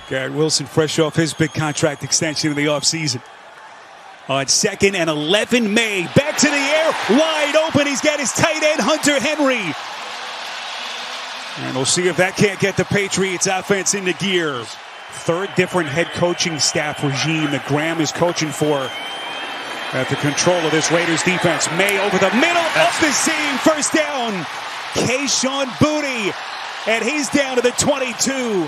Garrett Wilson fresh off his big contract extension in the offseason. On 2nd and 11, Maye back to the air, wide open. He's got his tight end, Hunter Henry. And we'll see if that can't get the Patriots offense into gear. Third different head coaching staff regime that Graham is coaching for at the control of this Raiders defense. Maye over the middle, up the seam, first down. Kayshon Boutte, and he's down to the 22.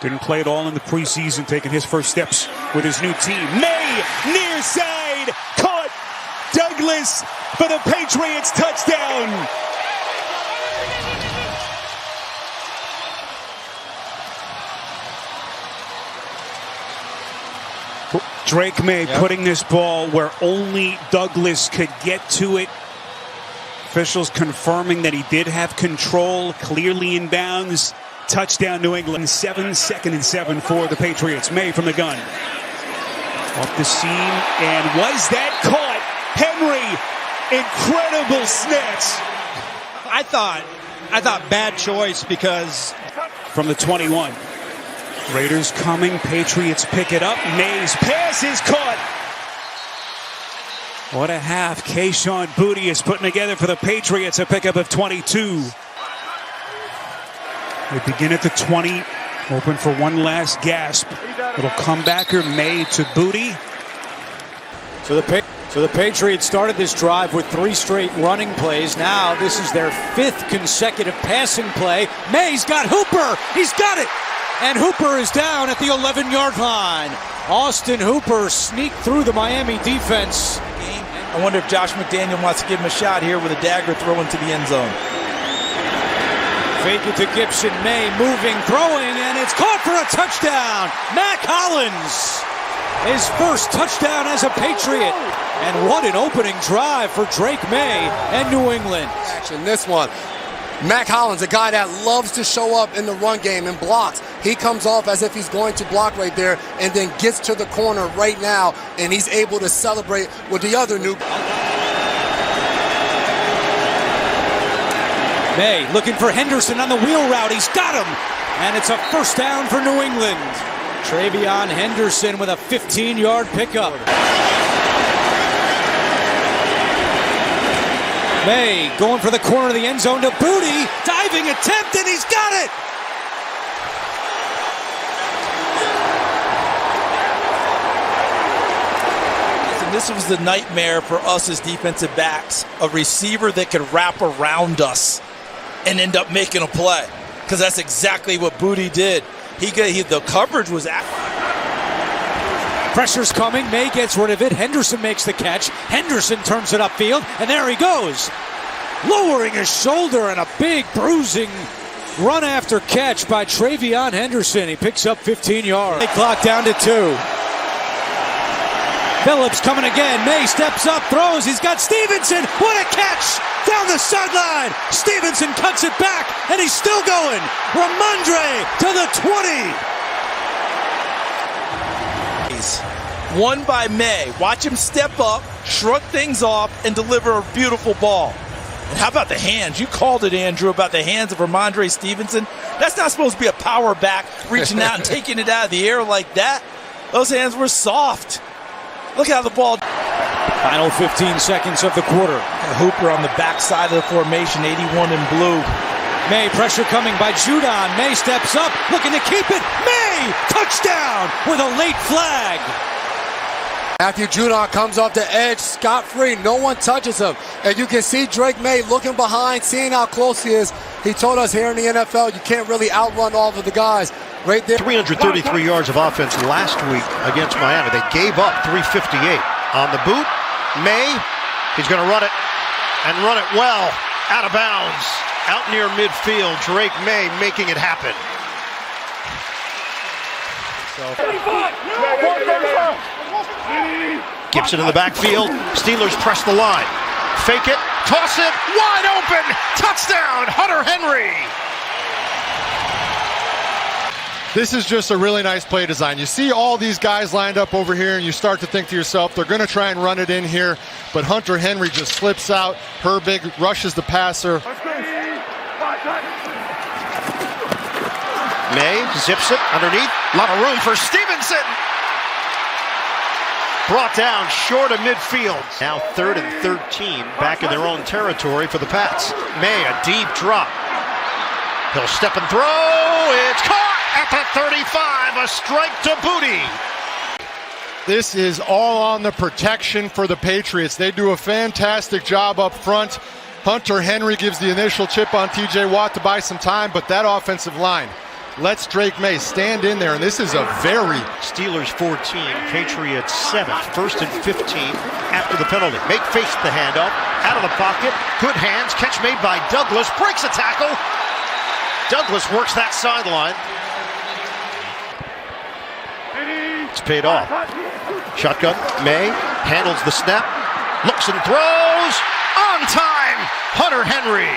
Didn't play at all in the preseason, taking his first steps with his new team. Maye, near side, caught. Douglas for the Patriots, touchdown. Drake Maye putting this ball where only Douglas could get to it. Officials confirming that he did have control, clearly in bounds. Touchdown, New England. 2nd and 7 for the Patriots. Maye from the gun. Off the seam, and was that caught? Henry, incredible snatch. I thought bad choice because from the 21. Raiders coming, Patriots pick it up. Maye's pass is caught. What a half Kayshon Boutte is putting together for the Patriots, a pickup of 22. They begin at the 20, open for one last gasp. Little comebacker, Maye to Boutte. So the Patriots started this drive with 3 straight running plays. Now this is their 5th consecutive passing play. Maye's got Hooper. He's got it. And Hooper is down at the 11-yard line. Austin Hooper sneaked through the Miami defense. I wonder if Josh McDaniel wants to give him a shot here with a dagger throw into the end zone. Fake it to Gibson. Maye moving, throwing, and it's caught for a touchdown. Mack Hollins, his first touchdown as a Patriot. And what an opening drive for Drake Maye and New England. Action, this one. Mack Hollins, a guy that loves to show up in the run game and blocks. He comes off as if he's going to block right there and then gets to the corner right now, and he's able to celebrate with the other new. Maye looking for Henderson on the wheel route. He's got him. And it's a first down for New England. Travion Henderson with a 15-yard pickup. Maye going for the corner of the end zone to Boutte. Diving attempt, and he's got it. And this was the nightmare for us as defensive backs. A receiver that could wrap around us and end up making a play. Because that's exactly what Boutte did. The coverage was Pressure's coming. Maye gets rid of it. Henderson makes the catch. Henderson turns it upfield, and there he goes. Lowering his shoulder, and a big bruising run after catch by Travion Henderson. He picks up 15 yards. Clock down to 2. Phillips coming again. Maye steps up, throws. He's got Stevenson. What a catch! Down the sideline. Stevenson cuts it back, and he's still going. Ramondre to the 20. Won by Maye. Watch him step up, shrug things off, and deliver a beautiful ball. And how about the hands? You called it, Andrew, about the hands of Ramondre Stevenson. That's not supposed to be a power back reaching out and taking it out of the air like that. Those hands were soft. Look how the ball. Final 15 seconds of the quarter. Hooper on the backside of the formation, 81 in blue. Maye pressure coming by Judon. Maye steps up, looking to keep it. Maye, touchdown with a late flag. Matthew Judon comes off the edge, scot-free. No one touches him. And you can see Drake Maye looking behind, seeing how close he is. He told us here in the NFL, you can't really outrun all of the guys. Right there. 333 yards of offense last week against Miami. They gave up 358. On the boot, Maye, he's going to run it, and run it well. Out of bounds, out near midfield. Drake Maye making it happen. Gibson in the backfield. Steelers press the line. Fake it, toss it, wide open. Touchdown, Hunter Henry. This is just a really nice play design. You see all these guys lined up over here, and you start to think to yourself, they're going to try and run it in here, but Hunter Henry just slips out. Herbig rushes the passer. Maye zips it underneath. A lot of room for Stevenson. Brought down short of midfield. Now 3rd and 13, back in their own territory for the Pats. Maye, a deep drop. He'll step and throw. It's caught at the 35. A strike to Booty. This is all on the protection for the Patriots. They do a fantastic job up front. Hunter Henry gives the initial chip on TJ Watt to buy some time, but that offensive line lets Drake Maye stand in there, and this is a very... Steelers 14, Patriots 7. 1st and 15 after the penalty. Maye faced the handoff, out of the pocket, good hands, catch made by Douglas, breaks a tackle. Douglas works that sideline. It's paid off. Shotgun, Maye handles the snap, looks and throws, on time, Hunter Henry.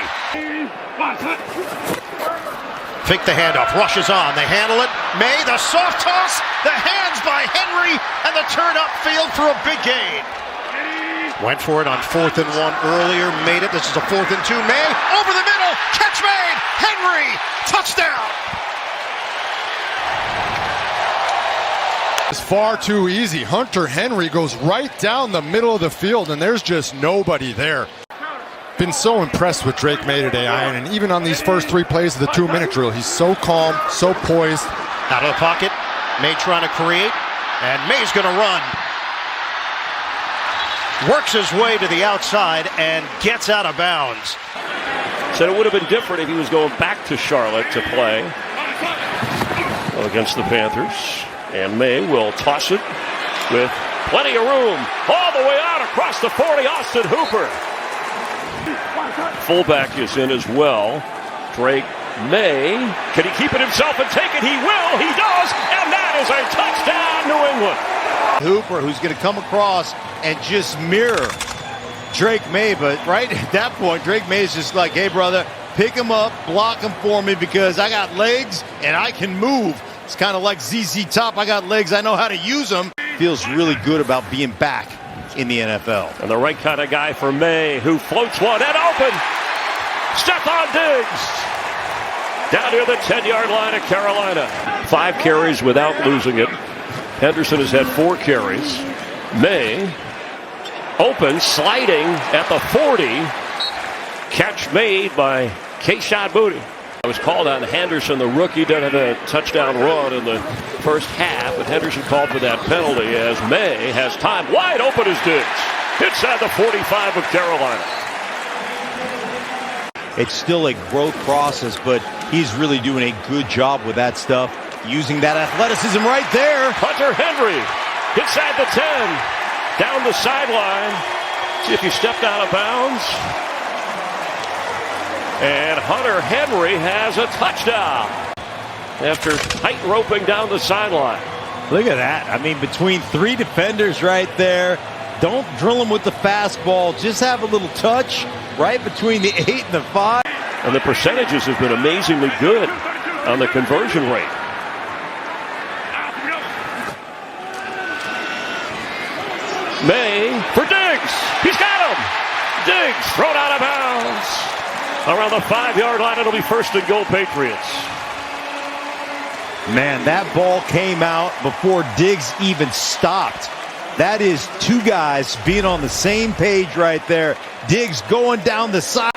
Fake the handoff, rushes on, they handle it. Maye, the soft toss, the hands by Henry, and the turn upfield for a big gain. Went for it on 4th and 1 earlier, made it. This is a 4th and 2. Maye, over the middle, catch made, Henry, touchdown. It's far too easy. Hunter Henry goes right down the middle of the field, and there's just nobody there. Been so impressed with Drake Maye today, Ian, and even on these first 3 plays of the 2-minute drill, he's so calm, so poised. Out of the pocket, Maye trying to create, and Maye's going to run. Works his way to the outside and gets out of bounds. Said it would have been different if he was going back to Charlotte to play against the Panthers. And Maye will toss it with plenty of room. All the way out across the 40, Austin Hooper. Fullback is in as well. Drake Maye. Can he keep it himself and take it? He will. He does. And that is a touchdown, New England. Hooper, who's going to come across and just mirror Drake Maye. But right at that point, Drake Maye is just like, hey, brother, pick him up, block him for me because I got legs and I can move. It's kind of like ZZ Top. I got legs. I know how to use them. Feels really good about being back in the NFL. And the right kind of guy for Maye, who floats one and open. Stephon Diggs. Down near the 10-yard line of Carolina. 5 carries without losing it. Henderson has had 4 carries. Maye open, sliding at the 40. Catch made by Kayshon Boutte. It was called on Henderson, the rookie, done a touchdown run in the first half, but Henderson called for that penalty as Maye has time wide open as Diggs. Inside the 45 of Carolina. It's still a growth process, but he's really doing a good job with that stuff, using that athleticism right there. Hunter Henry inside the 10, down the sideline. See if he stepped out of bounds. And Hunter Henry has a touchdown after tight roping down the sideline. Look at that. I mean, between 3 defenders right there. Don't drill him with the fastball. Just have a little touch right between the 8 and the 5. And the percentages have been amazingly good on the conversion rate. Maye for Diggs. He's got him. Diggs thrown out of bounds. Around the 5-yard line, it'll be 1st and goal, Patriots. Man, that ball came out before Diggs even stopped. That is 2 guys being on the same page right there. Diggs going down the side.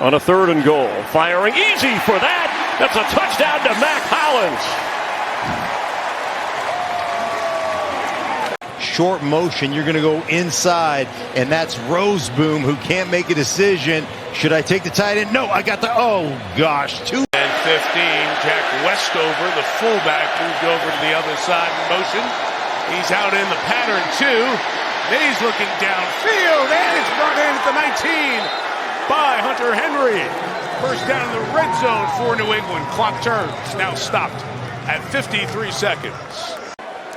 On a 3rd and goal, firing easy for that. That's a touchdown to Mac Hollins. Short motion, you're going to go inside, and that's Roseboom who can't make a decision. Should I take the tight end? No, I got the, oh gosh, 2. And 15, Jack Westover, the fullback, moved over to the other side in motion. He's out in the pattern 2. Maye's looking downfield, and it's brought in at the 19 by Hunter Henry. First down in the red zone for New England. Clock turns, now stopped at 53 seconds.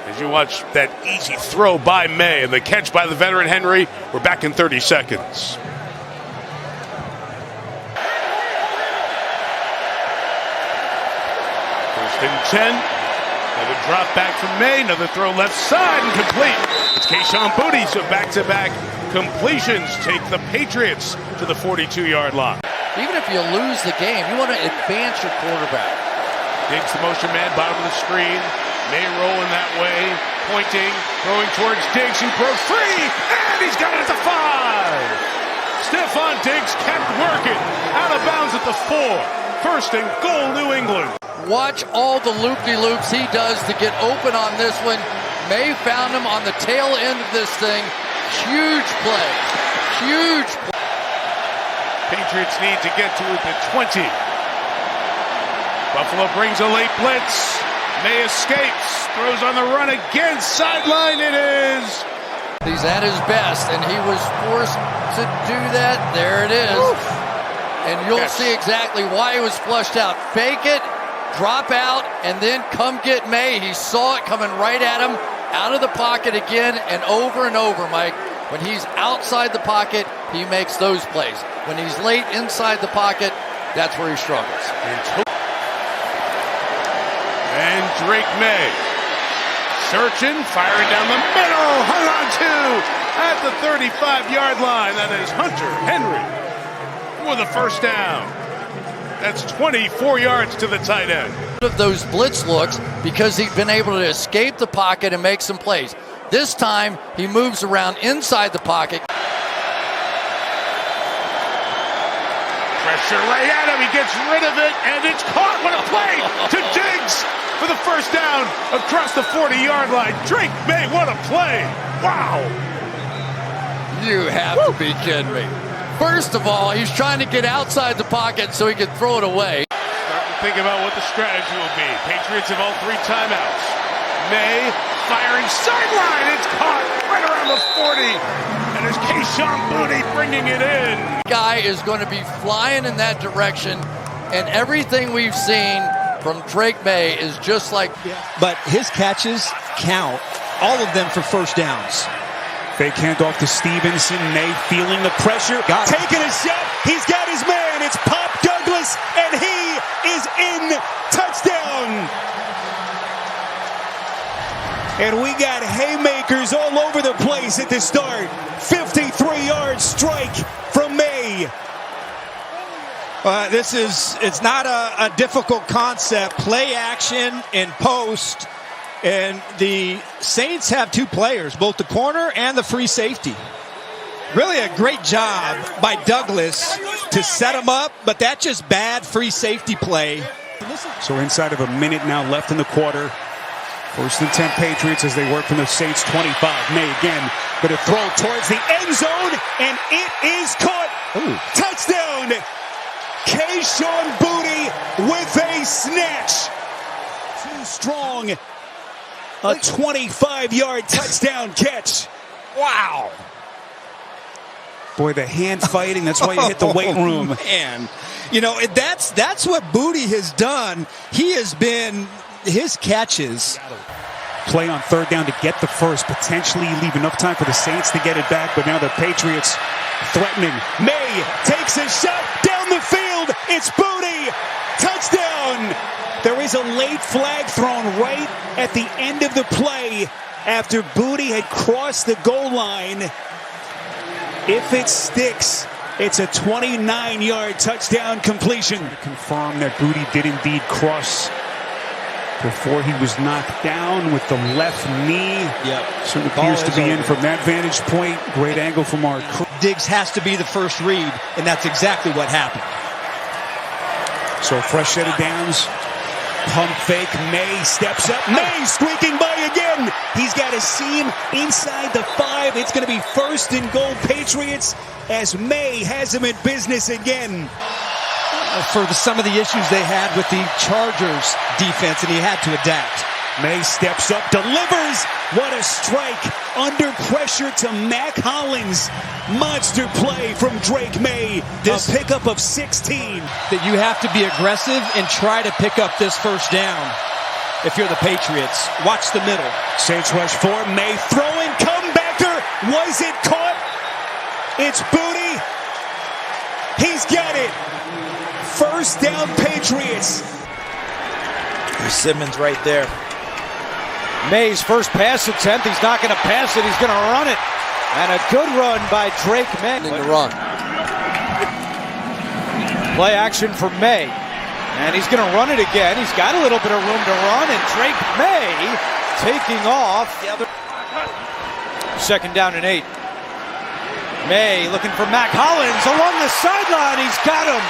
As you watch that easy throw by Maye and the catch by the veteran Henry, we're back in 30 seconds. First and 10. Another drop back from Maye. Another throw left side and complete. It's Kayshon Boutte, so back-to-back completions take the Patriots to the 42-yard line. even if you lose the game, you want to advance your quarterback. Diggs the motion man, bottom of the screen. May rolling that way, pointing, throwing towards Diggs, who broke free, and he's got it at the 5. Stephon Diggs kept working, out of bounds at the 4. First and goal, New England. Watch all the loop-de-loops he does to get open on this one. May found him on the tail end of this thing. Huge play. Huge play. Patriots need to get to the 20. Buffalo brings a late blitz. May escapes, throws on the run again, sideline it is. He's at his best, and he was forced to do that. There it is. Oof. And you'll see exactly why he was flushed out. Fake it, drop out, and then come get May. He saw it coming right at him, out of the pocket again, and over, Mike. When he's outside the pocket, he makes those plays. When he's late inside the pocket, that's where he struggles. And Drake May searching, firing down the middle, hung on to at the 35-yard line. That is Hunter Henry for the first down. That's 24 yards to the tight end. Of those blitz looks because he's been able to escape the pocket and make some plays. This time he moves around inside the pocket. Pressure right at him. He gets rid of it, and it's caught. What a play to Diggs for the first down across the 40-yard line. Drake May, what a play. Wow. You have to be kidding me. First of all, he's trying to get outside the pocket so he can throw it away. Starting to think about what the strategy will be. Patriots have all 3 timeouts. May firing sideline. It's caught right around the 40. And it's Kayshon Boutte bringing it in. Guy is going to be flying in that direction. And everything we've seen from Drake May is just like... But his catches count, all of them for first downs. Fake handoff to Stevenson. May feeling the pressure. Taking a shot. He's got his man. It's Pop Douglas, and he is in. Touchdown. And we got haymakers all over the place at the start. 53-yard strike from May. It's not a difficult concept. Play action in post. And the Saints have 2 players, both the corner and the free safety. Really a great job by Douglas to set him up, but that's just bad free safety play. So inside of a minute now left in the quarter. First and 10 Patriots as they work from the Saints 25. May again, but a throw towards the end zone, and it is caught. Ooh. Touchdown! Kayshon Boutte with a snatch. Too strong. A 25-yard touchdown catch. Wow. Boy, the hand fighting, that's why you hit the weight room. Man, you know, that's what Boutte has done. He has been, his catches. Play on third down to get the first, potentially leave enough time for the Saints to get it back, but now the Patriots threatening. May takes a shot down the field. It's Boutte. Touchdown. There is a late flag thrown right at the end of the play after Boutte had crossed the goal line. If it sticks, it's a 29-yard touchdown completion. To confirm that Boutte did indeed cross before he was knocked down with the left knee. Yep. Certainly appears to be in from that vantage point. Great angle from our crew. Diggs has to be the first read, and that's exactly what happened. So fresh set of downs. Pump fake. May steps up. May squeaking by again. He's got a seam inside the 5. It's going to be first and goal Patriots as May has him in business again. For some of the issues they had with the Chargers defense, and he had to adapt. May steps up, delivers. What a strike. Under pressure to Mac Hollins. Monster play from Drake May. This pickup of 16. That you have to be aggressive and try to pick up this first down if you're the Patriots. Watch the middle. Saints rush 4. May throwing. Comebacker. Was it caught? It's Boutte. He's got it. First down Patriots. There's Simmons right there. May's first pass attempt. He's not going to pass it. He's going to run it. And a good run by Drake May. To run. Play action for Maye. And he's going to run it again. He's got a little bit of room to run, and Drake Maye taking off. Second down and 8. Maye looking for Mac Hollins along the sideline. He's got him.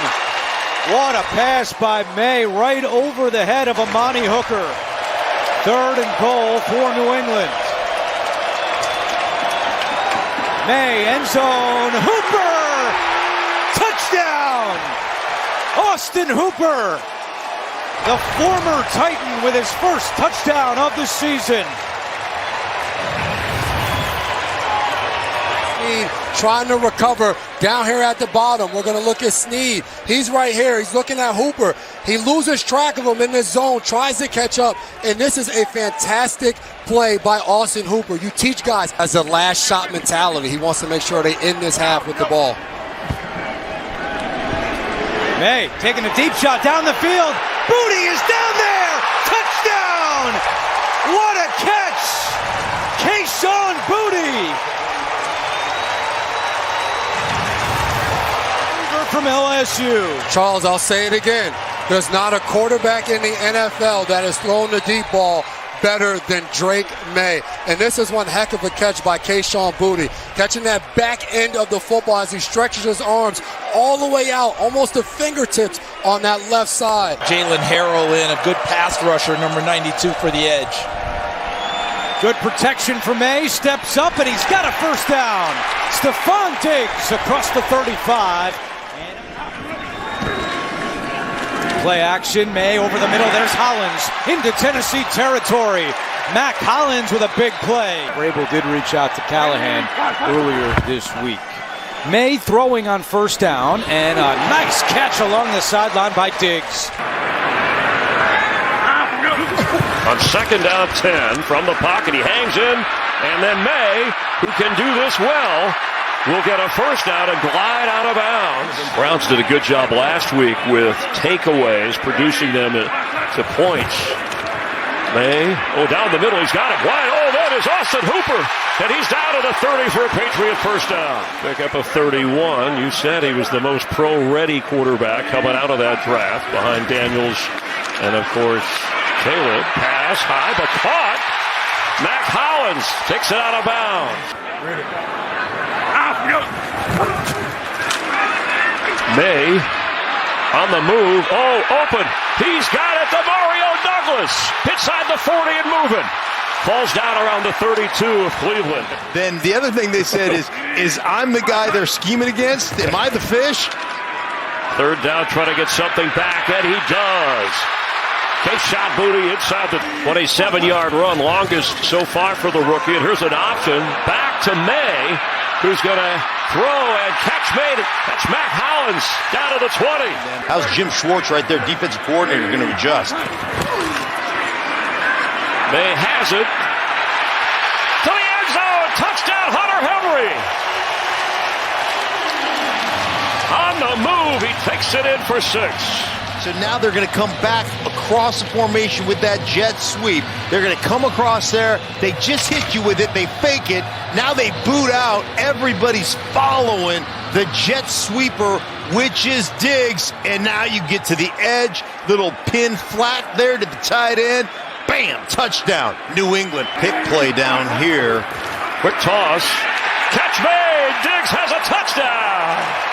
What a pass by Maye right over the head of Amani Hooker. 3rd and goal for New England. Maye, end zone. Hooper! Touchdown! Austin Hooper, the former Titan, with his first touchdown of the season. Trying to recover down here at the bottom. We're going to look at Snead. He's right here. He's looking at Hooper. He loses track of him in the zone, tries to catch up, and this is a fantastic play by Austin Hooper. You teach guys as a last shot mentality. He wants to make sure they end this half with the ball. Maye taking a deep shot down the field. Booty is down there. Touchdown! What a catch! Kayshon Boutte from LSU. Charles, I'll say it again. There's not a quarterback in the NFL that has thrown the deep ball better than Drake Maye. And this is one heck of a catch by Kayshon Boutte. Catching that back end of the football as he stretches his arms all the way out, almost to fingertips on that left side. Jalen Harrell in, a good pass rusher, number 92 for the edge. Good protection for Maye, steps up, and he's got a first down. Stephon Diggs across the 35. Play action, Maye over the middle. There's Hollins into Tennessee territory. Mac Hollins with a big play. Vrabel did reach out to Callahan earlier this week. Maye throwing on first down, and a nice catch along the sideline by Diggs. On second down 10 from the pocket, he hangs in, and then Maye, who can do this well, will get a first down and glide out of bounds. Browns did a good job last week with takeaways, producing them to points. Maye, down the middle, he's got it wide. That is Austin Hooper, and he's down to the 30 for a Patriot first down. Pick up a 31. You said he was the most pro-ready quarterback coming out of that draft, behind Daniels and, of course, Caleb. Pass high, but caught. Mac Hollins takes it out of bounds. Maye on the move. Open. He's got it to Mario Douglas. Inside the 40 and moving. Falls down around the 32 of Cleveland. Then the other thing they said is I'm the guy they're scheming against. Am I the fish? Third down, trying to get something back, and he does. Kayshon Boutte inside the 27-yard run, longest so far for the rookie. And here's an option back to Maye, who's going to throw and catch made. That's Mac Hollins down to the 20. How's Jim Schwartz right there, defensive coordinator, going to adjust? Maye has it to the end zone. Touchdown, Hunter Henry. On the move, he takes it in for 6. So now they're going to come back across the formation with that jet sweep. They're going to come across there. They just hit you with it. They fake it. Now they boot out. Everybody's following the jet sweeper, which is Diggs. And now you get to the edge. Little pin flat there to the tight end. Bam! Touchdown. New England. Pick play down here. Quick toss. Catch made. Diggs has a touchdown.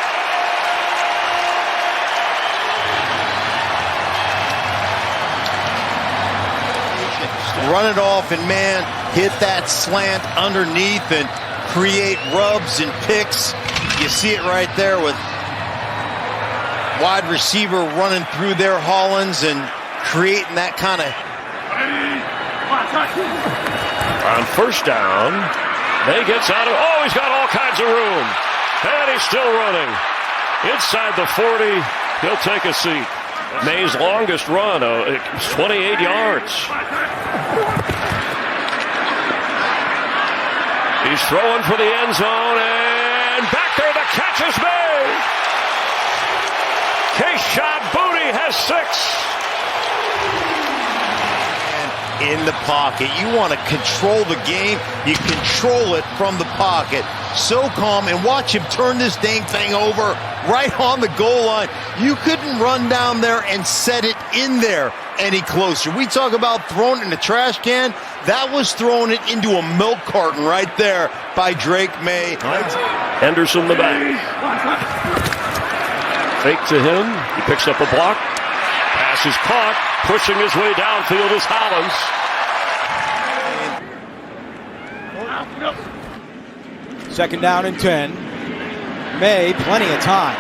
Run it off and, man, hit that slant underneath and create rubs and picks. You see it right there with wide receiver running through there, Hollins, and creating that kind of... On first down, Maye gets out of... he's got all kinds of room. And he's still running. Inside the 40, he'll take a seat. Maye's longest run, 28 yards. He's throwing for the end zone, and back there the catch is made. Kayshon Boutte has 6. In the pocket. You want to control the game. You control it from the pocket. So calm, and watch him turn this dang thing over right on the goal line. You couldn't run down there and set it in there any closer. We talk about throwing it in the trash can. That was throwing it into a milk carton right there by Drake Maye. Henderson the back. Fake to him. He picks up a block. Pass is caught. Pushing his way downfield is Hollins. Second down and 10. Maye, plenty of time.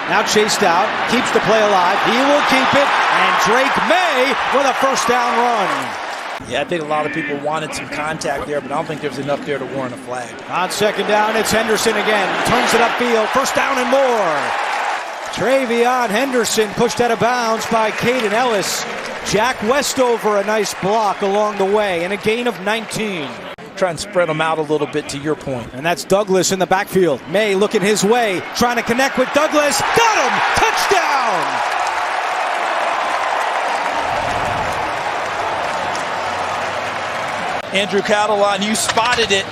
Now chased out, keeps the play alive. He will keep it, and Drake Maye with a first down run. Yeah, I think a lot of people wanted some contact there, but I don't think there's enough there to warrant a flag. On second down, it's Henderson again. Turns it upfield, first down and more. Travion Henderson pushed out of bounds by Caden Ellis. Jack Westover, a nice block along the way, and a gain of 19. Try and spread them out a little bit, to your point. And that's Douglas in the backfield. Maye looking his way, trying to connect with Douglas. Got him! Touchdown! Andrew Catalon, you spotted it.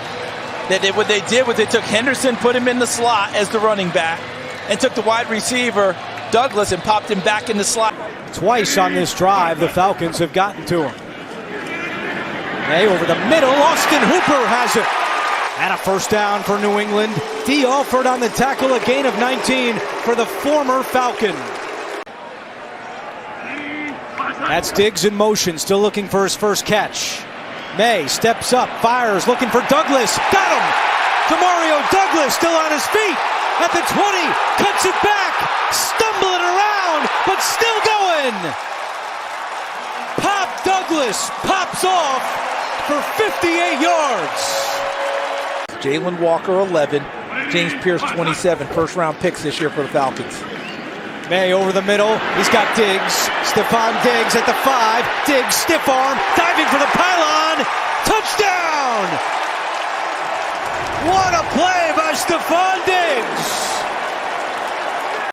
What they did was they took Henderson, put him in the slot as the running back, and took the wide receiver, Douglas, and popped him back in the slot. Twice on this drive, the Falcons have gotten to him. Maye over the middle. Austin Hooper has it. And a first down for New England. D. Alford on the tackle, a gain of 19 for the former Falcon. That's Diggs in motion, still looking for his first catch. Maye steps up, fires, looking for Douglas. Got him! Demario Douglas still on his feet. At the 20, cuts it back. Stumbling around, but still going. Pop Douglas pops off for 58 yards. Jalen Walker, 11. James Pierce, 27. First-round picks this year for the Falcons. Maye over the middle. He's got Diggs. Stephon Diggs at the 5. Diggs, stiff arm, diving for the pylon. Touchdown! What a play by Stephon Diggs!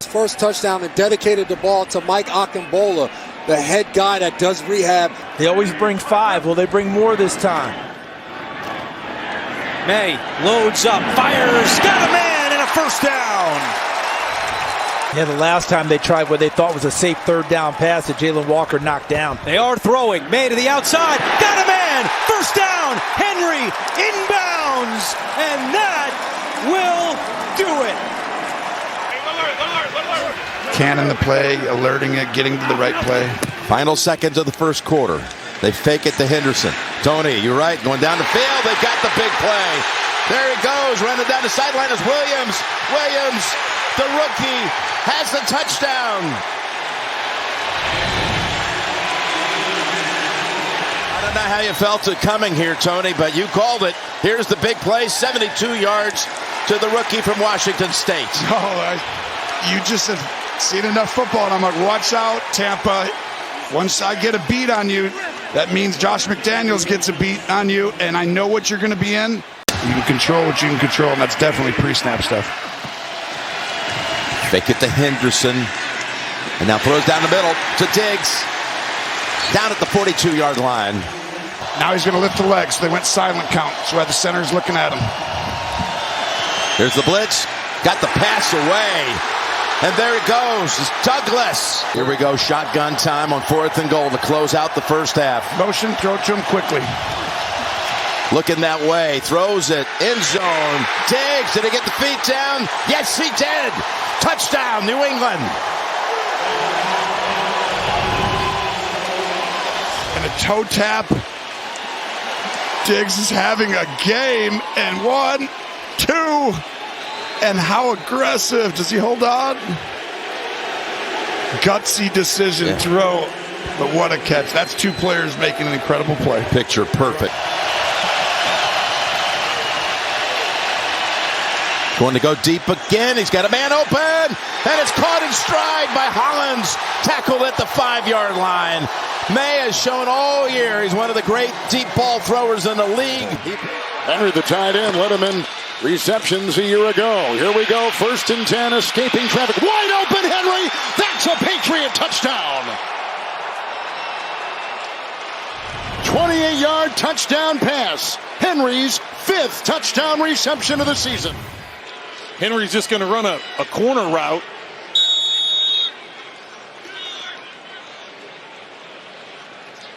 First touchdown and dedicated the ball to Mike Akimbola, the head guy that does rehab. They always bring 5. Will they bring more this time? Maye loads up, fires, got a man, and a first down. Yeah, the last time they tried what they thought was a safe third down pass that Jalen Walker knocked down. They are throwing. Maye to the outside, got a man, first down. Henry inbounds, and that will do it. Cannon the play, alerting it, getting to the right play. Final seconds of the first quarter. They fake it to Henderson. Tony, you're right, going down the field. They got the big play. There he goes, running down the sideline is Williams. Williams, the rookie, has the touchdown. I don't know how you felt it coming here, Tony, but you called it. Here's the big play, 72 yards to the rookie from Washington State. You just have seen enough football, and I'm like, watch out, Tampa. Once I get a beat on you, that means Josh McDaniels gets a beat on you, and I know what you're going to be in. You can control what you can control, and that's definitely pre-snap stuff. Fake it to Henderson, and now throws down the middle to Diggs. Down at the 42-yard line. Now he's going to lift the legs, so they went silent count. That's why the center's looking at him. There's the blitz. Got the pass away. And there it goes. It's Douglas. Here we go. Shotgun time on 4th and goal to close out the first half. Motion, throw to him quickly. Looking that way. Throws it. End zone. Diggs. Did he get the feet down? Yes, he did. Touchdown, New England. And a toe tap. Diggs is having a game. And 1, 2. And how aggressive. Does he hold on? Gutsy decision throw. But what a catch. That's 2 players making an incredible play. Picture perfect. Going to go deep again. He's got a man open. And it's caught in stride by Hollins. Tackled at the 5-yard line. Maye has shown all year he's one of the great deep ball throwers in the league. Henry, the tight end, led him in receptions a year ago. Here we go. 1st and 10, escaping traffic. Wide open, Henry. That's a Patriot touchdown. 28-yard touchdown pass. Henry's 5th touchdown reception of the season. Henry's just going to run a corner route.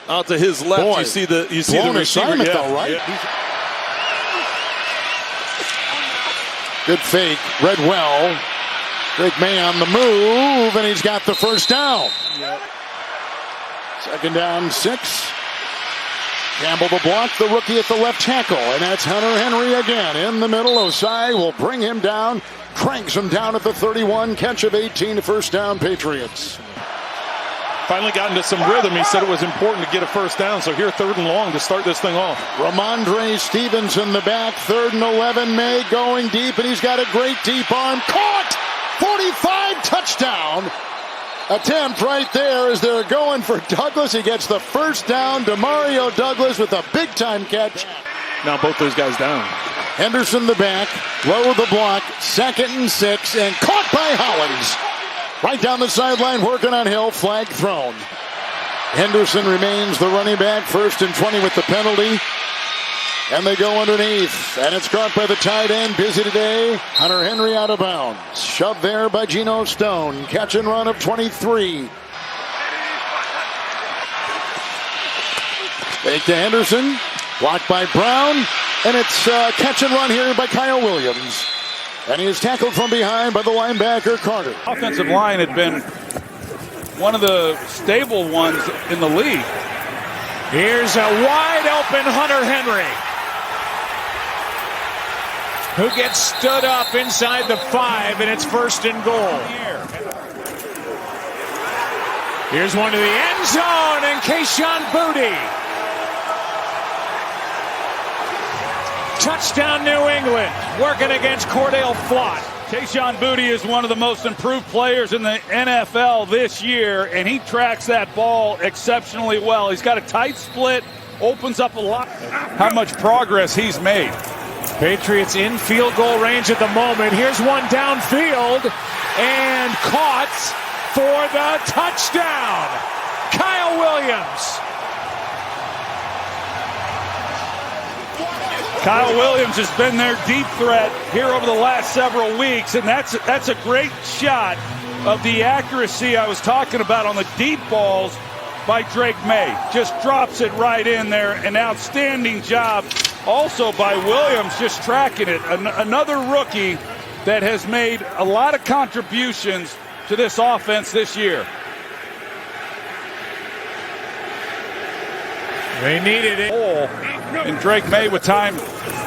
Out to his left, Boy, you see the receiver. Assignment though, right? Yeah. Good fake, read well. Drake Maye on the move, and he's got the first down. Second down, 6. Campbell the block, the rookie at the left tackle, and that's Hunter Henry again in the middle. Osai will bring him down, cranks him down at the 31, catch of 18, first down Patriots. Finally got into some rhythm. He said it was important to get a first down, so here 3rd and long to start this thing off. Ramondre Stevenson the back, 3rd and 11, Maye going deep, and he's got a great deep arm, caught! 45 touchdown attempt right there as they're going for Douglas. He gets the first down. Demario Douglas with a big-time catch. Now both those guys down. Henderson the back, Lowe the block, 2nd and 6, and caught by Hollins. Right down the sideline, working on Hill, flag thrown. Henderson remains the running back, 1st and 20 with the penalty. And they go underneath, and it's caught by the tight end, busy today. Hunter Henry out of bounds. Shoved there by Geno Stone. Catch and run of 23. Fake to Henderson. Blocked by Brown. And it's catch and run here by Kyle Williams. And he is tackled from behind by the linebacker, Carter. Offensive line had been one of the stable ones in the league. Here's a wide open Hunter Henry, who gets stood up inside the 5, and it's 1st and goal. Here's one to the end zone, and Kayshon Boutte. Touchdown New England, working against Cordell Flott. Kayshon Boutte is one of the most improved players in the NFL this year, and he tracks that ball exceptionally well. He's got a tight split, opens up a lot. How much progress he's made. Patriots in field goal range at the moment. Here's one downfield, and caught for the touchdown. Kyle Williams. Kyle Williams has been their deep threat here over the last several weeks, and that's a great shot of the accuracy I was talking about on the deep balls by Drake Maye. Just drops it right in there. An outstanding job also by Williams, just tracking it. Another rookie that has made a lot of contributions to this offense this year. They needed it. And Drake Maye with time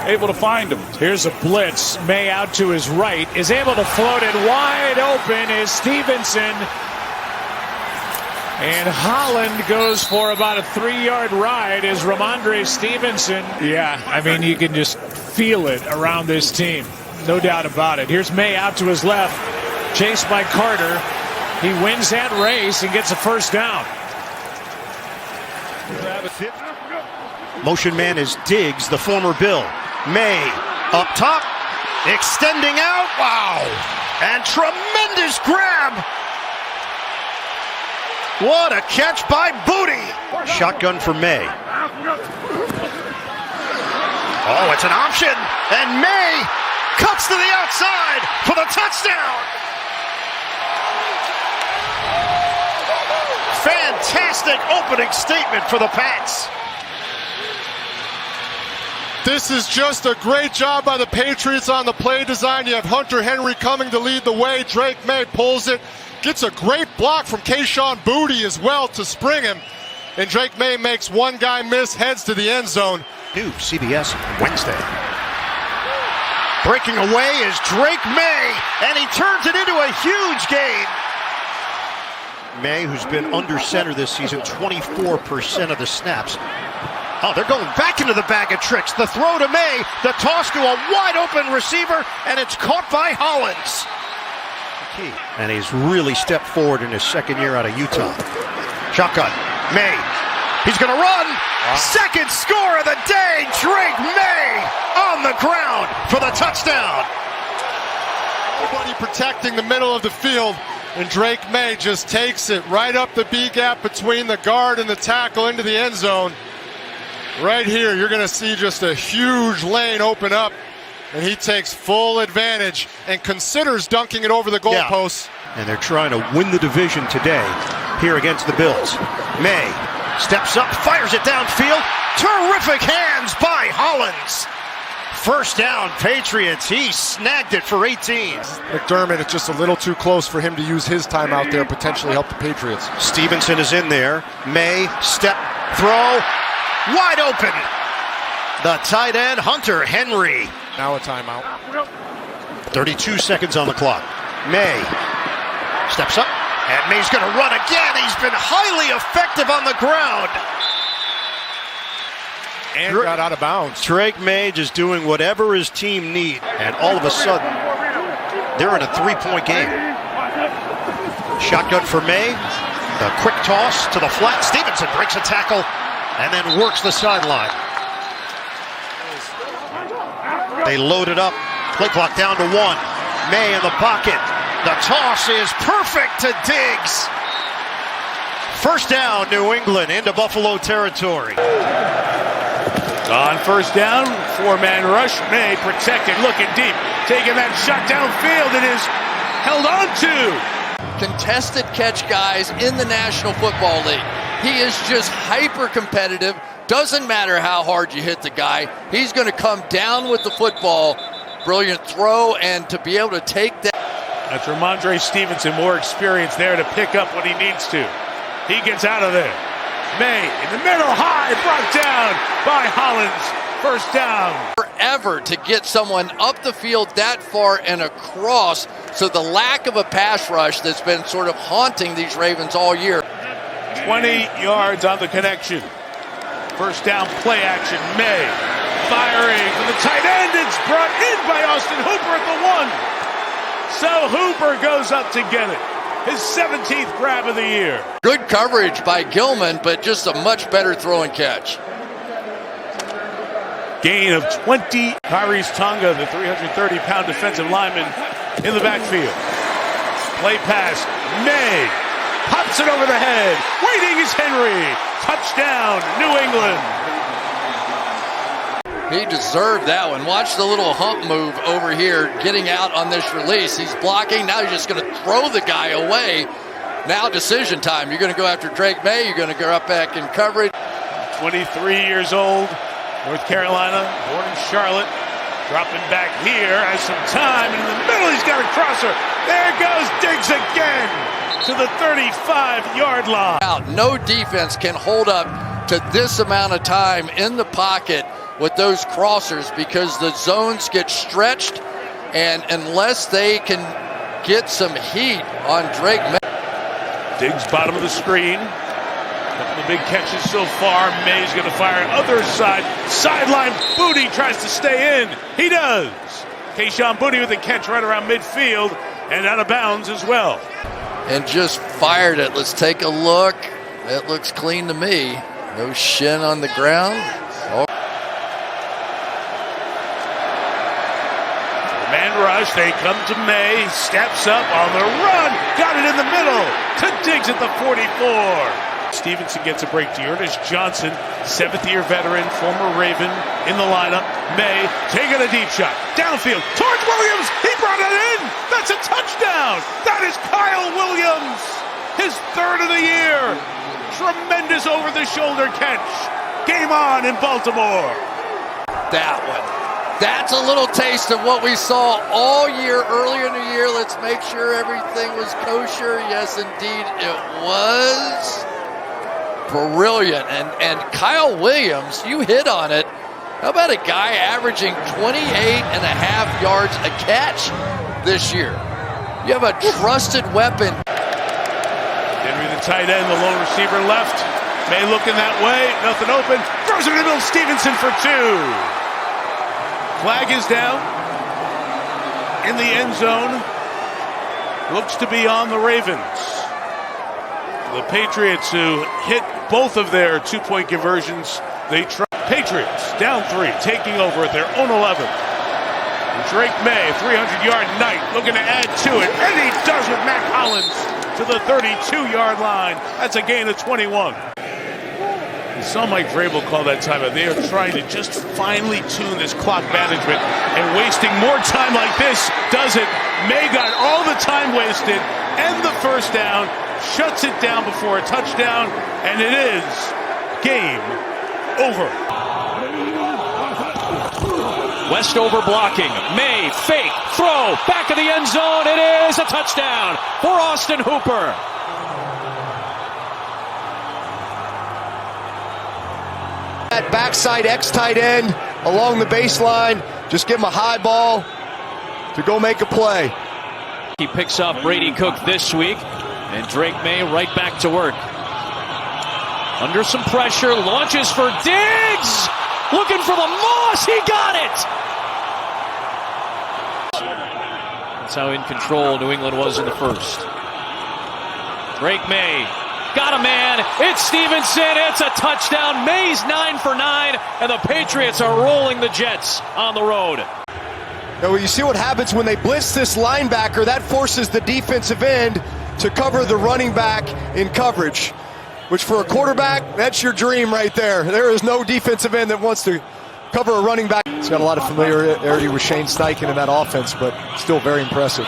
able to find him. Here's a blitz. Maye out to his right is able to float it wide open is Stevenson. And Holland goes for about a 3-yard ride as Ramondre Stevenson. Yeah, I mean, you can just feel it around this team. No doubt about it. Here's Maye out to his left. Chased by Carter. He wins that race and gets a first down. Motion man is Diggs, the former Bill. Maye up top, extending out. Wow. And tremendous grab. What a catch by Boutte. Shotgun for Maye. Oh, it's an option. And Maye cuts to the outside for the touchdown. Fantastic opening statement for the Pats. This is just a great job by the Patriots on the play design. You have Hunter Henry coming to lead the way. Drake Maye pulls it. Gets a great block from Kayshon Boutte as well to spring him. And Drake Maye makes one guy miss, heads to the end zone. New CBS Wednesday. Breaking away is Drake Maye, and he turns it into a huge gain. Maye, who's been under center this season, 24% of the snaps. Oh, they're going back into the bag of tricks. The throw to Maye, the toss to a wide open receiver, and it's caught by Hollins. And he's really stepped forward in his second year out of Utah. Shotgun, Maye. He's going to run. Wow. Second score of the day. Drake Maye on the ground for the touchdown. Nobody protecting the middle of the field. And Drake Maye just takes it right up the B gap between the guard and the tackle into the end zone. Right here, you're going to see just a huge lane open up. And he takes full advantage and considers dunking it over the goalposts. And they're trying to win the division today here against the Bills. Maye steps up, fires it downfield. Terrific hands by Hollins. First down, Patriots. He snagged it for 18. McDermott, it's just a little too close for him to use his time out there, potentially help the Patriots. Stevenson is in there. Maye, step, throw, wide open. The tight end, Hunter Henry. Now a timeout. 32 seconds on the clock. Maye steps up, and Maye's going to run again. He's been highly effective on the ground. And got out of bounds. Drake Maye just doing whatever his team needs. And all of a sudden, they're in a 3-point game. Shotgun for Maye. The quick toss to the flat. Stevenson breaks a tackle and then works the sideline. They load it up. Play clock down to 1. Maye in the pocket. The toss is perfect to Diggs. First down, New England into Buffalo territory. On first down, 4-man rush. Maye protected, looking deep, taking that shot downfield. It is held on to. Contested catch guys in the National Football League. He is just hyper competitive. Doesn't matter how hard you hit the guy. He's going to come down with the football. Brilliant throw, and to be able to take that. That's Ramondre Stevenson, more experience there to pick up what he needs to. He gets out of there. Maye in the middle, high, brought down by Hollins. First down. Forever to get someone up the field that far and across. So the lack of a pass rush that's been sort of haunting these Ravens all year. 20 yards on the connection. First down, play action. Maye firing from the tight end. It's brought in by Austin Hooper at the 1. So Hooper goes up to get it. His 17th grab of the year. Good coverage by Gilman, but just a much better throw and catch. Gain of 20. Kyrie's Tonga, the 330-pound defensive lineman, in the backfield. Play pass. Maye pops it over the head. Waiting is Henry. Touchdown, New England. He deserved that one. Watch the little hump move over here, getting out on this release. He's blocking. Now he's just going to throw the guy away. Now decision time. You're going to go after Drake Maye. You're going to go up back in coverage. 23 years old, North Carolina, born in Charlotte. Dropping back here, has some time. And in the middle, he's got a crosser. There goes Diggs again to the 35-yard line. No defense can hold up to this amount of time in the pocket with those crossers because the zones get stretched, and unless they can get some heat on Drake Maye. Diggs bottom of the screen. Couple of big catches so far. Maye's going to fire other side. Sideline. Booty tries to stay in. He does. Kayshon Booty with a catch right around midfield and out of bounds as well. And just fired it. Let's take a look. That looks clean to me. No shin on the ground. Oh. Man rush. They come to Maye. Steps up on the run. Got it in the middle to Diggs at the 44. Stevenson gets a break to Ernest Johnson, 7th-year veteran, former Raven, in the lineup. Maye taking a deep shot. Downfield towards Williams. He brought it in. That's a touchdown. That is Kyle Williams. His 3rd of the year. Tremendous over-the-shoulder catch. Game on in Baltimore. That one. That's a little taste of what we saw all year, earlier in the year. Let's make sure everything was kosher. Yes, indeed, it was. Brilliant. And Kyle Williams, you hit on it. How about a guy averaging 28.5 yards a catch this year? You have a trusted weapon. Henry, the tight end, the lone receiver left. Maye looking that way. Nothing open. Throws it in the middle. Stevenson for 2. Flag is down in the end zone. Looks to be on the Ravens. The Patriots, who hit both of their 2-point conversions, Patriots down 3, taking over at their own 11. And Drake Maye, 300-yard night, looking to add to it, and he does with Mac Hollins to the 32-yard line. That's a gain of 21. You saw Mike Vrabel call that timeout. They are trying to just finely tune this clock management, and wasting more time like this doesn't. May got all the time wasted and the first down, shuts it down before a touchdown, and it is game over. Westover blocking. May fake throw back of the end zone. It is a touchdown for Austin Hooper. That backside X tight end along the baseline. Just give him a high ball to go make a play. He picks up Brady Cook this week, and Drake May right back to work. Under some pressure, launches for Diggs. Looking for the Moss. He got it. That's how in control New England was in the first. Drake May. Got a man. It's Stevenson. It's a touchdown. May's 9 for 9, and the Patriots are rolling the Jets on the road. Now, you see what happens when they blitz this linebacker. That forces the defensive end to cover the running back in coverage, which for a quarterback, that's your dream right there. There is no defensive end that wants to cover a running back. He's got a lot of familiarity with Shane Steichen in that offense, but still very impressive.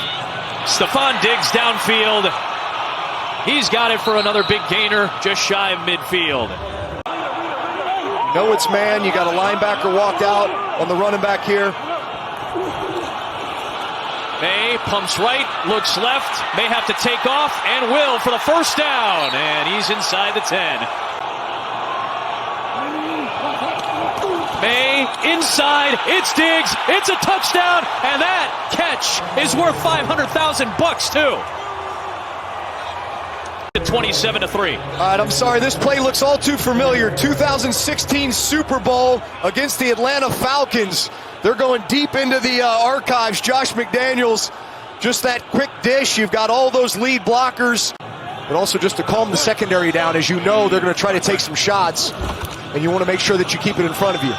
Stephon Diggs downfield. He's got it for another big gainer, just shy of midfield. You know it's man. You got a linebacker walked out on the running back here. May pumps right, looks left, may have to take off, and will for the first down. And he's inside the 10. May inside, it's Diggs, it's a touchdown, and that catch is worth $500,000 too. 27-3. All right, I'm sorry. This play looks all too familiar. 2016 Super Bowl against the Atlanta Falcons. They're going deep into the archives. Josh McDaniels, just that quick dish. You've got all those lead blockers, but also just to calm the secondary down. As you know, they're going to try to take some shots, and you want to make sure that you keep it in front of you.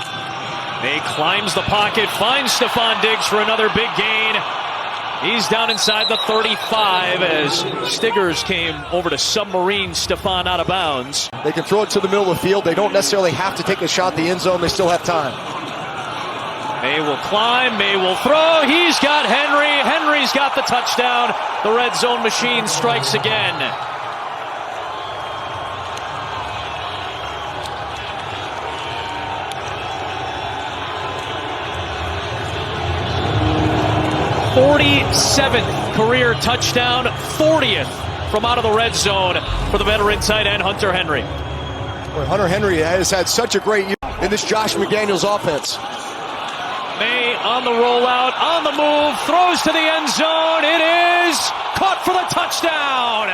May climbs the pocket, finds Stephon Diggs for another big gain. He's down inside the 35 as Stiggers came over to submarine Stephon out of bounds. They can throw it to the middle of the field. They don't necessarily have to take a shot at the end zone. They still have time. May will climb, May will throw. He's got Henry. Henry's got the touchdown. The red zone machine strikes again. '47th career touchdown, 40th from out of the red zone for the veteran tight end Hunter Henry. Boy, Hunter Henry has had such a great year in this Josh McDaniels offense. May on the rollout, on the move, throws to the end zone. It is caught for the touchdown.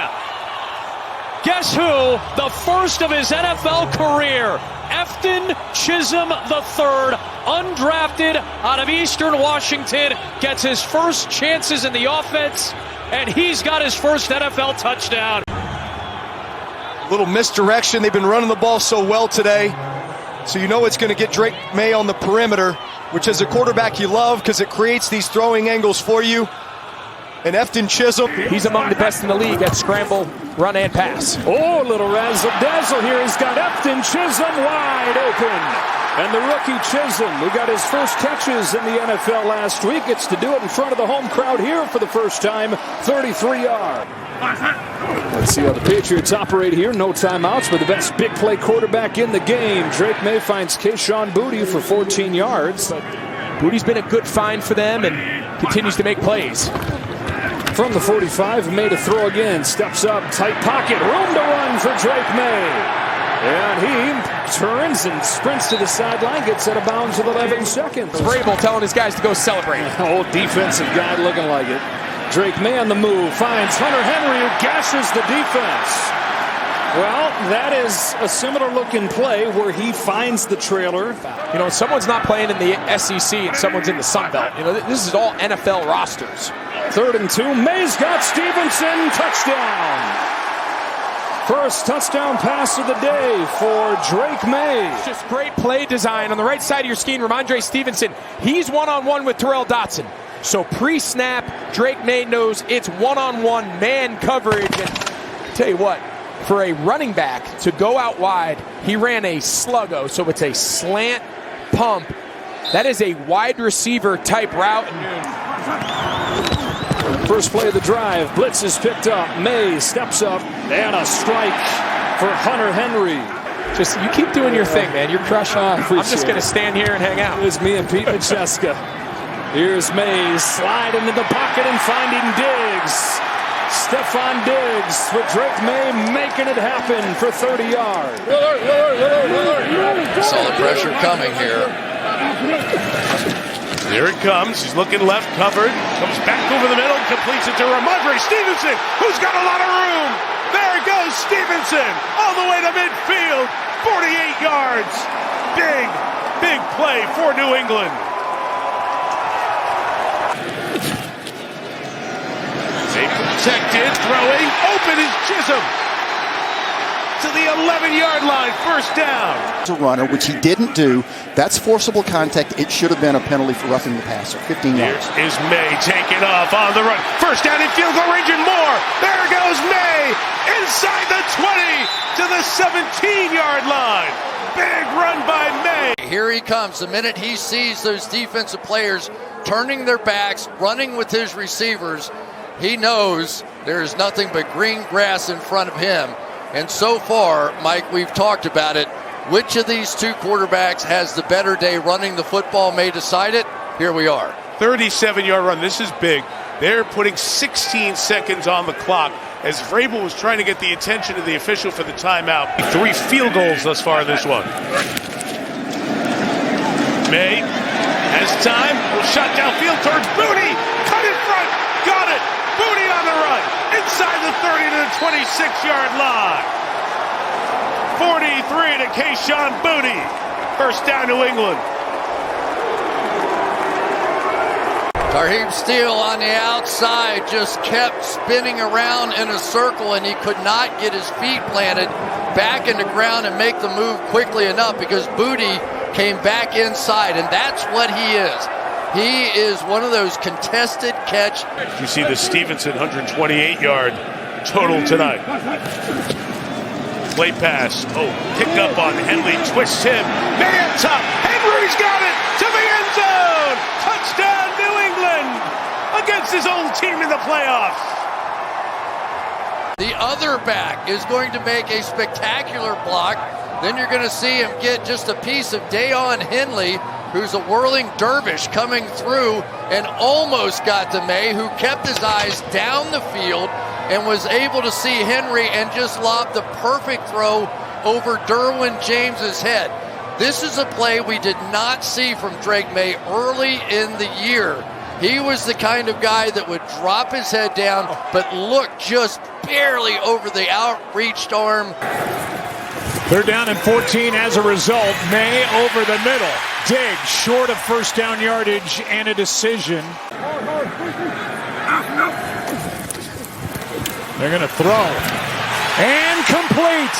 Guess who? The first of his NFL career, Efton Chisholm III, undrafted out of Eastern Washington, gets his first chances in the offense, and he's got his first NFL touchdown. A little misdirection. They've been running the ball so well today, so you know it's going to get Drake May on the perimeter, which as a quarterback you love because it creates these throwing angles for you. And Efton Chisholm, he's among the best in the league at scramble, run, and pass. Oh, little razzle-dazzle here. He's got Efton Chisholm wide open. And the rookie Chisholm, who got his first catches in the NFL last week, gets to do it in front of the home crowd here for the first time, 33-yard. Let's see how the Patriots operate here. No timeouts, but the best big play quarterback in the game. Drake May finds Kayshon Boutte for 14 yards. Boutte's been a good find for them and continues to make plays. From the 45, May to throw again. Steps up, tight pocket, room to run for Drake May. And he turns and sprints to the sideline, gets out of bounds with 11 seconds. Vrabel telling his guys to go celebrate. Old defensive guy looking like it. Drake May on the move, finds Hunter Henry, who gashes the defense. Well, that is a similar looking play where he finds the trailer. You know, someone's not playing in the SEC and someone's in the Sun Belt. You know, this is all NFL rosters. 3rd and 2. May's got Stevenson. Touchdown. First touchdown pass of the day for Drake May. It's just great play design. On the right side of your screen, Ramondre Stevenson. He's one-on-one with Terrell Dotson. So pre-snap, Drake May knows it's one-on-one man coverage. And tell you what, For a running back to go out wide, he ran a sluggo, so it's a slant pump. That is a wide receiver type route. First play of the drive, blitz is picked up. Maye steps up, and a strike for Hunter Henry. Just, you keep doing your thing, man. You're crushing. I'm just going to stand here and hang out. It was me and Pete Macheska. Here's Maye sliding into the pocket and finding Diggs. Stephon Diggs with Drake Maye making it happen for 30 yards. Saw the pressure coming here. Here it comes. He's looking left, covered. Comes back over the middle, completes it to Ramondre Stevenson, who's got a lot of room. There goes Stevenson, all the way to midfield, 48 yards. Big play for New England. They protected, throwing, open is Chisholm. To the 11-yard line, first down. As a runner, which he didn't do, that's forcible contact. It should have been a penalty for roughing the passer. 15 yards. Here is Maye taking off on the run. First down in field goal range and more. There goes Maye inside the 20 to the 17-yard line. Big run by Maye. Here he comes. The minute he sees those defensive players turning their backs, running with his receivers, he knows there is nothing but green grass in front of him. And so far, Mike, we've talked about it. Which of these two quarterbacks has the better day running the football may decide it. Here we are. 37-yard run. This is big. They're putting 16 seconds on the clock as Vrabel was trying to get the attention of the official for the timeout. 3 field goals thus far in this one. Maye has time. Will shot downfield towards Booty. Cut in front. Got it. Booty on the run. Inside the 30 to the 26-yard line. 43 to Kayshon Booty. First down, New England. Tarheeb Steele on the outside just kept spinning around in a circle, and he could not get his feet planted back in the ground and make the move quickly enough because Booty came back inside, and that's what he is. He is one of those contested catch. You see the Stevenson 128-yard total tonight. Play pass. Oh, pick up on Henley. Twists him. Maye up top. Henry's got it to the end zone. Touchdown, New England against his old team in the playoffs. The other back is going to make a spectacular block. Then you're going to see him get just a piece of Dayon Henley, who's a whirling dervish coming through and almost got to Maye, who kept his eyes down the field and was able to see Henry and just lobbed the perfect throw over Derwin James's head. This is a play we did not see from Drake Maye early in the year. He was the kind of guy that would drop his head down, but look just barely over the outreached arm. They're down in 14 as a result. Maye over the middle. Diggs short of first down yardage and a decision. They're going to throw. And complete.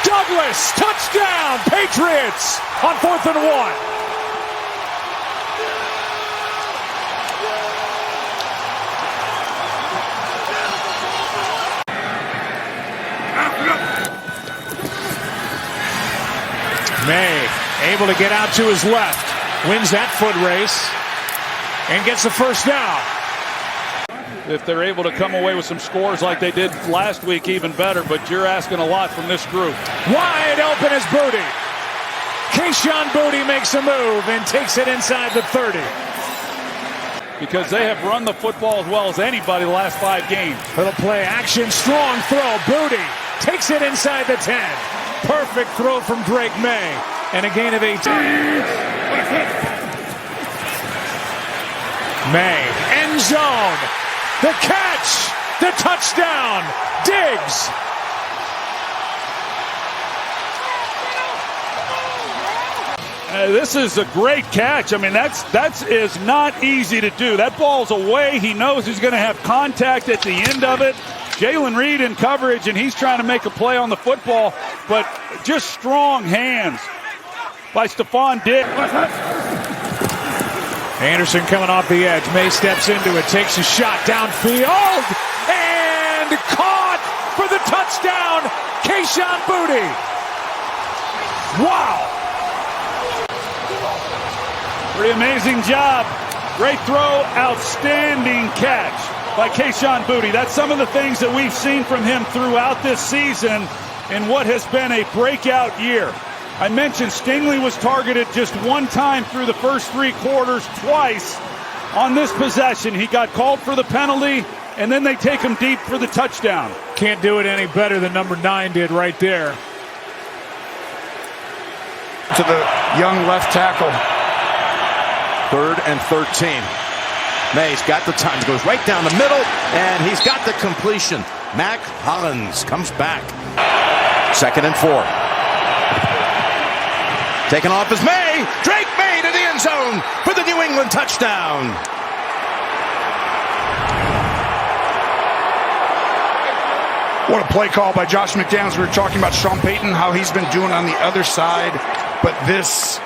Douglas, touchdown, Patriots on 4th and 1. Maye able to get out to his left, wins that foot race, and gets the first down. If they're able to come away with some scores like they did last week, even better, but you're asking a lot from this group. Wide open is Booty. Kayshon Booty makes a move and takes it inside the 30. Because they have run the football as well as anybody the last 5 games. Little play action, strong throw. Booty takes it inside the 10. Perfect throw from Drake Maye. And a gain of 18. Maye, end zone. The catch, the touchdown, Diggs. This is a great catch. I mean, that is not easy to do. That ball's away. He knows he's going to have contact at the end of it. Jalen Reed in coverage, and he's trying to make a play on the football, but just strong hands by Stephon Diggs. Anderson coming off the edge. Maye steps into it, takes a shot downfield, and caught for the touchdown. Kayshon Boutte. Wow. Pretty amazing job. Great throw, outstanding catch by Kayshon Boutte. That's some of the things that we've seen from him throughout this season in what has been a breakout year. I mentioned Stingley was targeted just one time through the first 3 quarters, twice on this possession. He got called for the penalty, and then they take him deep for the touchdown. Can't do it any better than number 9 did right there. To the young left tackle. 3rd and 13. Maye's got the time, goes right down the middle, and he's got the completion. Mac Hollins comes back. 2nd and 4. Taken off is Maye. Drake Maye to the end zone for the New England touchdown. What a play call by Josh McDaniels. We were talking about Sean Payton, how he's been doing on the other side. But this,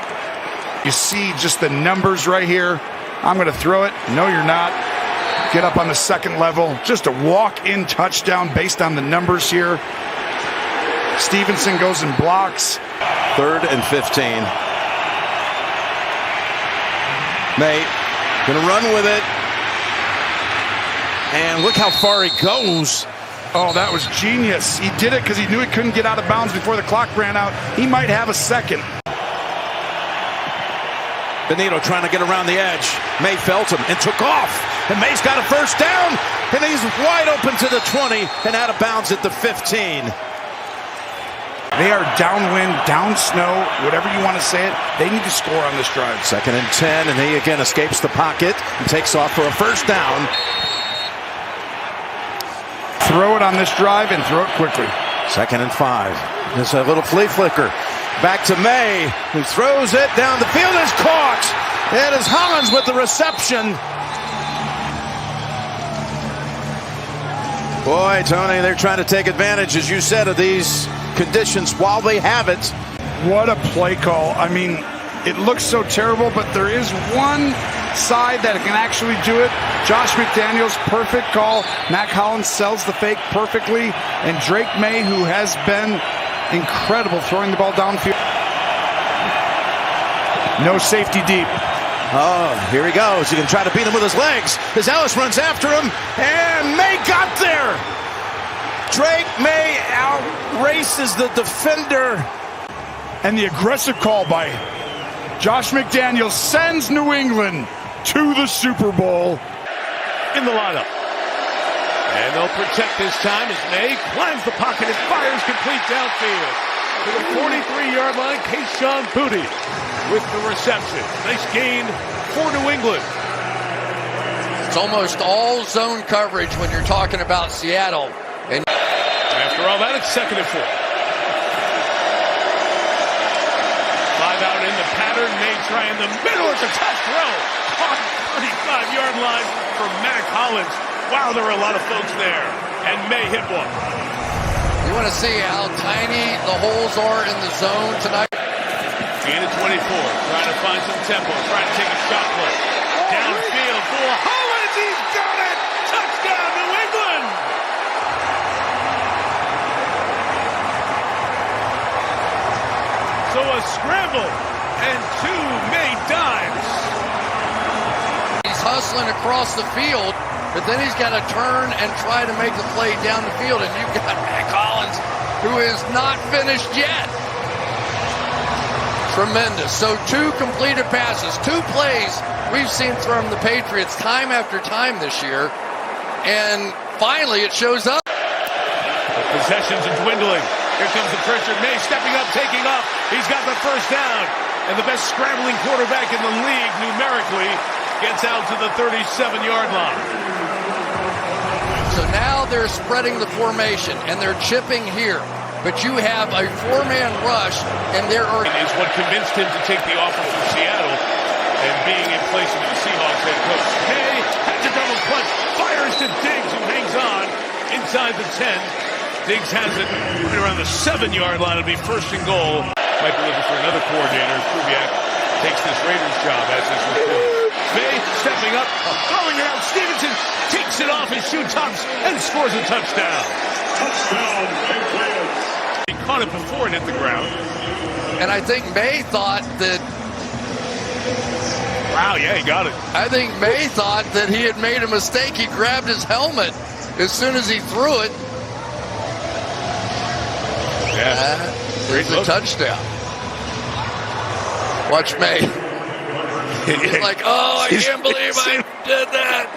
you see just the numbers right here. I'm going to throw it. No, you're not. Get up on the 2nd level. Just a walk-in touchdown based on the numbers here. Stevenson goes and blocks. 3rd and 15. Maye gonna run with it. And look how far he goes. Oh, that was genius. He did it because he knew he couldn't get out of bounds before the clock ran out. He might have a second. Benito trying to get around the edge. Maye felt him and took off. And Maye's got a first down. And he's wide open to the 20 and out of bounds at the 15. They are downwind, down snow, whatever you want to say it. They need to score on this drive. 2nd and 10, and he again escapes the pocket and takes off for a first down. Throw it on this drive and throw it quickly. 2nd and 5. There's a little flea flicker. Back to Maye, who throws it down the field. Is caught. It is Hollins with the reception. Boy, Tony, they're trying to take advantage, as you said, of these conditions while they have it. What a play call. I mean, it looks so terrible, but there is one side that can actually do it. Josh McDaniels, perfect call. Mac Hollins sells the fake perfectly. And Drake Maye, who has been incredible throwing the ball downfield. No safety deep. Oh, here he goes. He can try to beat him with his legs as Ellis runs after him, and Maye got there. Drake Maye outraces the defender. And the aggressive call by Josh McDaniels sends New England to the Super Bowl. In the lineup. And they'll protect this time as Maye climbs the pocket and fires complete downfield. To the 43-yard line, Kayshon Boutte with the reception. Nice gain for New England. It's almost all zone coverage when you're talking about Seattle. And after all that, it's 2nd and 4. 5 out in the pattern. Maye try in the middle. It's a tough throw. On 35-yard line for Mac Hollins. Wow, there were a lot of folks there. And Maye hit one. You want to see how tiny the holes are in the zone tonight? Gain of 24. Trying to find some tempo. Trying to take a shot play. Downfield for Hollins. He's got it. Touchdown, New England. So a scramble and 2 Maye dimes. He's hustling across the field, but then he's got to turn and try to make the play down the field, and you've got Mac Hollins, who is not finished yet. Tremendous. So 2 completed passes, 2 plays we've seen from the Patriots time after time this year, and finally it shows up. The possessions are dwindling. Here comes the pressure. Maye stepping up, taking off. He's got the first down. And the best scrambling quarterback in the league numerically gets out to the 37-yard line. So now they're spreading the formation, and they're chipping here. But you have a 4-man rush, and there are... Is what convinced him to take the offer from Seattle and being in place of the Seahawks head coach. Maye has a double clutch, fires to Diggs, who hangs on inside the 10. Diggs has it right around the 7-yard line. It'll be 1st and goal. Might be looking for another coordinator. Kubiak takes this Raiders job as his recruit. Maye stepping up, throwing it out. Stevenson takes it off his shoe tops and scores a touchdown. He caught it before it hit the ground. And I think Maye thought that. Wow, yeah, he got it. I think Maye thought that he had made a mistake. He grabbed his helmet as soon as he threw it. Yeah. There's a touchdown. Watch Maye. He's like, oh, I can't believe I did that.